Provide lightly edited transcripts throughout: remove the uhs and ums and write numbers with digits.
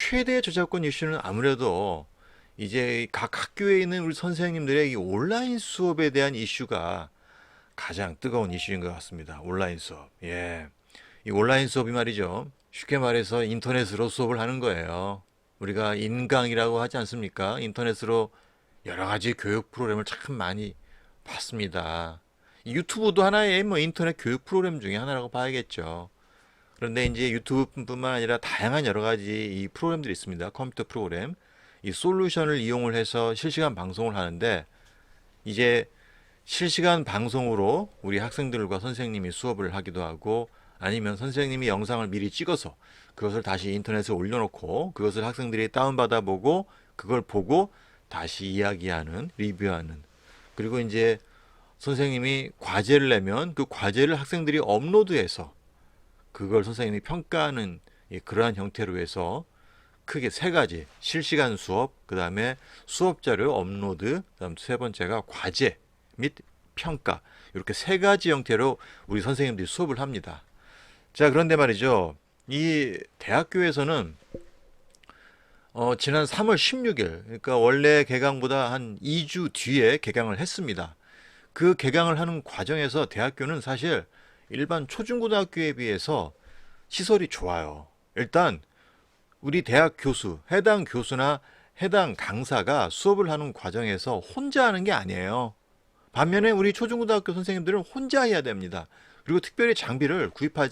최대 저작권 이슈는 아무래도 이제 각 학교에 있는 우리 선생님들의 이 온라인 수업에 대한 이슈가 가장 뜨거운 이슈인 것 같습니다. 온라인 수업. 예. 이 온라인 수업이 말이죠. 쉽게 말해서 인터넷으로 수업을 하는 거예요. 우리가 인강이라고 하지 않습니까? 인터넷으로 여러 가지 교육 프로그램을 참 많이 봤습니다. 이 유튜브도 하나의 뭐 인터넷 교육 프로그램 중에 하나라고 봐야겠죠. 그런데 이제 유튜브뿐만 아니라 다양한 여러 가지 이 프로그램들이 있습니다. 컴퓨터 프로그램. 이 솔루션을 이용을 해서 실시간 방송을 하는데 이제 실시간 방송으로 우리 학생들과 선생님이 수업을 하기도 하고 아니면 선생님이 영상을 미리 찍어서 그것을 다시 인터넷에 올려놓고 그것을 학생들이 다운받아 보고 그걸 보고 다시 이야기하는, 리뷰하는. 그리고 이제 선생님이 과제를 내면 그 과제를 학생들이 업로드해서 그걸 선생님이 평가하는 그러한 형태로 해서 크게 세 가지 실시간 수업, 그 다음에 수업 자료 업로드, 그다음 세 번째가 과제 및 평가 이렇게 세 가지 형태로 우리 선생님들이 수업을 합니다. 자, 그런데 말이죠. 이 대학교에서는 지난 3월 16일, 그러니까 원래 개강보다 한 2주 뒤에 개강을 했습니다. 그 개강을 하는 과정에서 대학교는 사실 일반 초중고등학교에 비해서 시설이 좋아요. 일단 우리 대학 교수, 해당 교수나 해당 강사가 수업을 하는 과정에서 혼자 하는 게 아니에요. 반면에 우리 초중고등학교 선생님들은 혼자 해야 됩니다. 그리고 특별히 장비를 구입해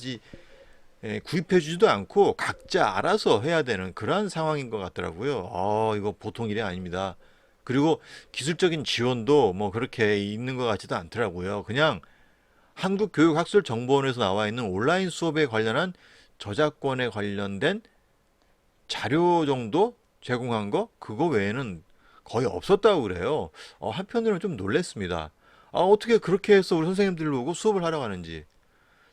주지도 않고 각자 알아서 해야 되는 그런 상황인 것 같더라고요. 이거 보통 일이 아닙니다. 그리고 기술적인 지원도 뭐 그렇게 있는 것 같지도 않더라고요. 그냥 한국교육학술정보원에서 나와 있는 온라인 수업에 관련한 저작권에 관련된 자료 정도 제공한 거 그거 외에는 거의 없었다고 그래요. 한편으로는 좀 놀랬습니다. 어떻게 그렇게 해서 우리 선생님들 보고 수업을 하라고 하는지.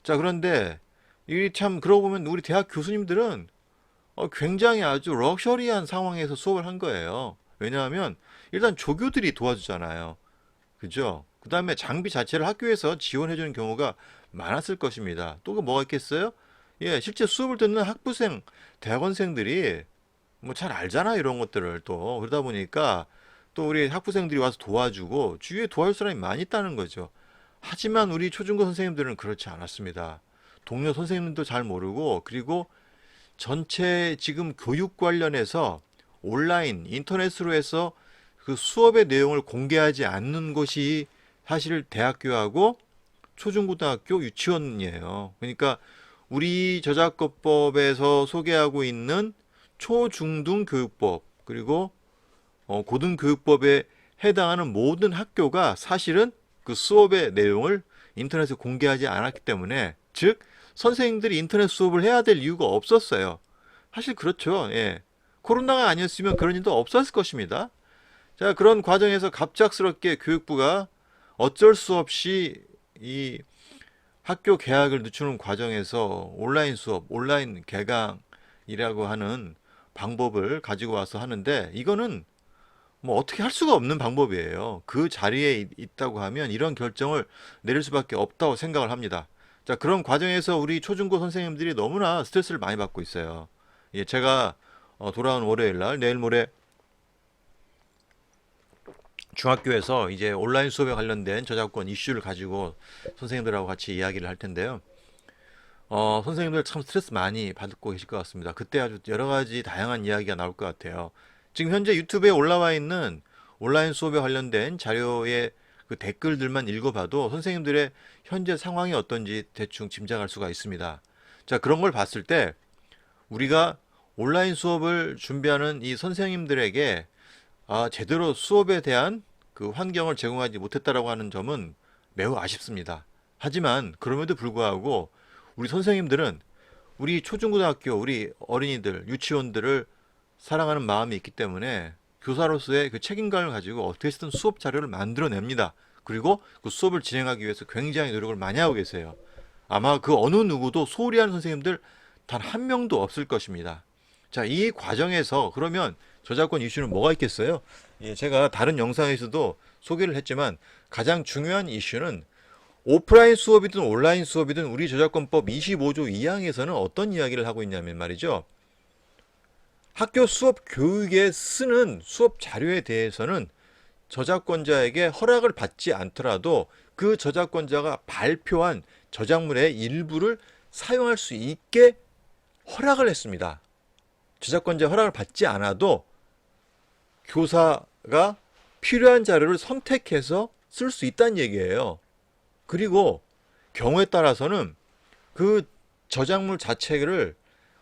자, 그런데 이 참 그러고 보면 우리 대학 교수님들은 굉장히 아주 럭셔리한 상황에서 수업을 한 거예요. 왜냐하면 일단 조교들이 도와주잖아요. 그죠? 그 다음에 장비 자체를 학교에서 지원해주는 경우가 많았을 것입니다. 또 그 뭐가 있겠어요? 예, 실제 수업을 듣는 학부생, 대학원생들이 뭐 잘 알잖아 이런 것들을 또 그러다 보니까 또 우리 학부생들이 와서 도와주고 주위에 도와줄 사람이 많이 있다는 거죠. 하지만 우리 초중고 선생님들은 그렇지 않았습니다. 동료 선생님도 잘 모르고 그리고 전체 지금 교육 관련해서 온라인 인터넷으로 해서 그 수업의 내용을 공개하지 않는 곳이 사실 대학교하고 초중고등학교 유치원이에요. 그러니까 우리 저작권법에서 소개하고 있는 초중등 교육법 그리고 고등교육법에 해당하는 모든 학교가 사실은 그 수업의 내용을 인터넷에 공개하지 않았기 때문에 즉 선생님들이 인터넷 수업을 해야 될 이유가 없었어요. 사실 그렇죠. 예. 코로나가 아니었으면 그런 일도 없었을 것입니다. 자, 그런 과정에서 갑작스럽게 교육부가 어쩔 수 없이 이 학교 개학을 늦추는 과정에서 온라인 수업, 온라인 개강이라고 하는 방법을 가지고 와서 하는데 이거는 뭐 어떻게 할 수가 없는 방법이에요. 그 자리에 있다고 하면 이런 결정을 내릴 수밖에 없다고 생각을 합니다. 자, 그런 과정에서 우리 초중고 선생님들이 너무나 스트레스를 많이 받고 있어요. 예, 제가 돌아온 월요일 날 내일 모레 중학교에서 이제 온라인 수업에 관련된 저작권 이슈를 가지고 선생님들하고 같이 이야기를 할 텐데요. 선생님들 참 스트레스 많이 받고 계실 것 같습니다. 그때 아주 여러 가지 다양한 이야기가 나올 것 같아요. 지금 현재 유튜브에 올라와 있는 온라인 수업에 관련된 자료의 그 댓글들만 읽어봐도 선생님들의 현재 상황이 어떤지 대충 짐작할 수가 있습니다. 자, 그런 걸 봤을 때 우리가 온라인 수업을 준비하는 이 선생님들에게 제대로 수업에 대한 그 환경을 제공하지 못했다라고 하는 점은 매우 아쉽습니다. 하지만 그럼에도 불구하고 우리 선생님들은 우리 초중고등학교, 우리 어린이들, 유치원들을 사랑하는 마음이 있기 때문에 교사로서의 그 책임감을 가지고 어떻게 해서든 수업 자료를 만들어냅니다. 그리고 그 수업을 진행하기 위해서 굉장히 노력을 많이 하고 계세요. 아마 그 어느 누구도 소홀히 하는 선생님들 단 한 명도 없을 것입니다. 자, 이 과정에서 그러면 저작권 이슈는 뭐가 있겠어요? 예, 제가 다른 영상에서도 소개를 했지만 가장 중요한 이슈는 오프라인 수업이든 온라인 수업이든 우리 저작권법 25조 2항에서는 어떤 이야기를 하고 있냐면 말이죠. 학교 수업 교육에 쓰는 수업 자료에 대해서는 저작권자에게 허락을 받지 않더라도 그 저작권자가 발표한 저작물의 일부를 사용할 수 있게 허락을 했습니다. 저작권자 허락을 받지 않아도 교사가 필요한 자료를 선택해서 쓸 수 있다는 얘기예요. 그리고 경우에 따라서는 그 저작물 자체를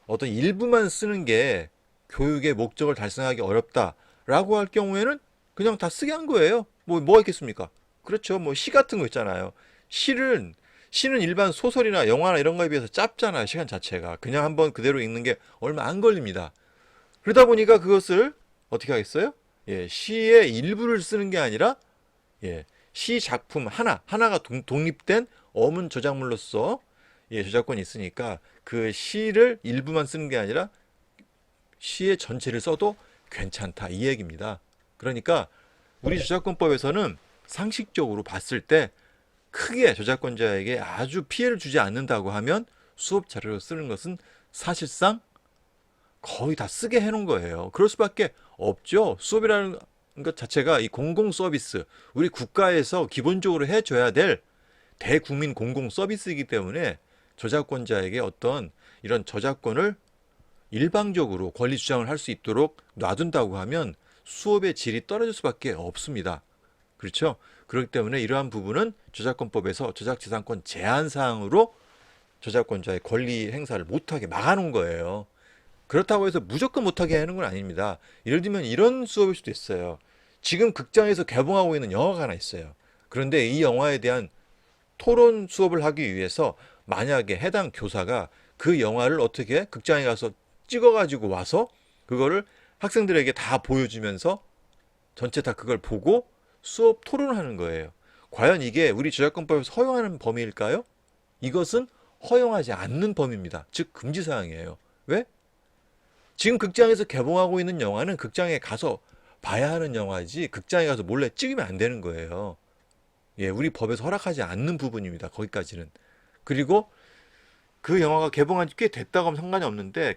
어떤 일부만 쓰는 게 교육의 목적을 달성하기 어렵다라고 할 경우에는 그냥 다 쓰게 한 거예요. 뭐가 있겠습니까? 그렇죠. 뭐 시 같은 거 있잖아요. 시는 일반 소설이나 영화나 이런 거에 비해서 짧잖아요. 시간 자체가. 그냥 한번 그대로 읽는 게 얼마 안 걸립니다. 그러다 보니까 그것을 어떻게 하겠어요? 예, 시의 일부를 쓰는 게 아니라 예, 시 작품 하나가 독립된 어문 저작물로서 예, 저작권이 있으니까 그 시를 일부만 쓰는 게 아니라 시의 전체를 써도 괜찮다 이 얘기입니다. 그러니까 우리 저작권법에서는 상식적으로 봤을 때 크게 저작권자에게 아주 피해를 주지 않는다고 하면 수업 자료로 쓰는 것은 사실상 거의 다 쓰게 해놓은 거예요. 그럴 수밖에 없죠. 수업이라는 것 자체가 이 공공 서비스, 우리 국가에서 기본적으로 해줘야 될 대국민 공공 서비스이기 때문에 저작권자에게 어떤 이런 저작권을 일방적으로 권리 주장을 할 수 있도록 놔둔다고 하면 수업의 질이 떨어질 수밖에 없습니다. 그렇죠? 그렇기 때문에 이러한 부분은 저작권법에서 저작재산권 제한 사항으로 저작권자의 권리 행사를 못하게 막아놓은 거예요. 그렇다고 해서 무조건 못하게 하는 건 아닙니다. 예를 들면 이런 수업일 수도 있어요. 지금 극장에서 개봉하고 있는 영화가 하나 있어요. 그런데 이 영화에 대한 토론 수업을 하기 위해서 만약에 해당 교사가 그 영화를 어떻게 극장에 가서 찍어가지고 와서 그거를 학생들에게 다 보여주면서 전체 다 그걸 보고 수업 토론하는 거예요. 과연 이게 우리 저작권법에서 허용하는 범위일까요? 이것은 허용하지 않는 범위입니다. 즉 금지사항이에요. 왜? 지금 극장에서 개봉하고 있는 영화는 극장에 가서 봐야 하는 영화지 극장에 가서 몰래 찍으면 안 되는 거예요. 예, 우리 법에서 허락하지 않는 부분입니다. 거기까지는. 그리고 그 영화가 개봉한 지 꽤 됐다고 하면 상관이 없는데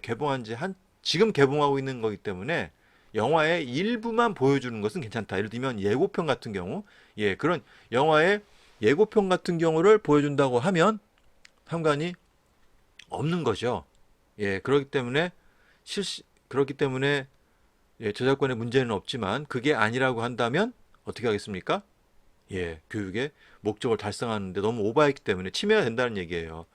지금 개봉하고 있는 거기 때문에 영화의 일부만 보여주는 것은 괜찮다. 예를 들면 예고편 같은 경우, 예, 그런 영화의 예고편 같은 경우를 보여준다고 하면 상관이 없는 거죠. 예, 그렇기 때문에 예, 저작권의 문제는 없지만 그게 아니라고 한다면 어떻게 하겠습니까? 예, 교육의 목적을 달성하는데 너무 오버했기 때문에 침해가 된다는 얘기예요.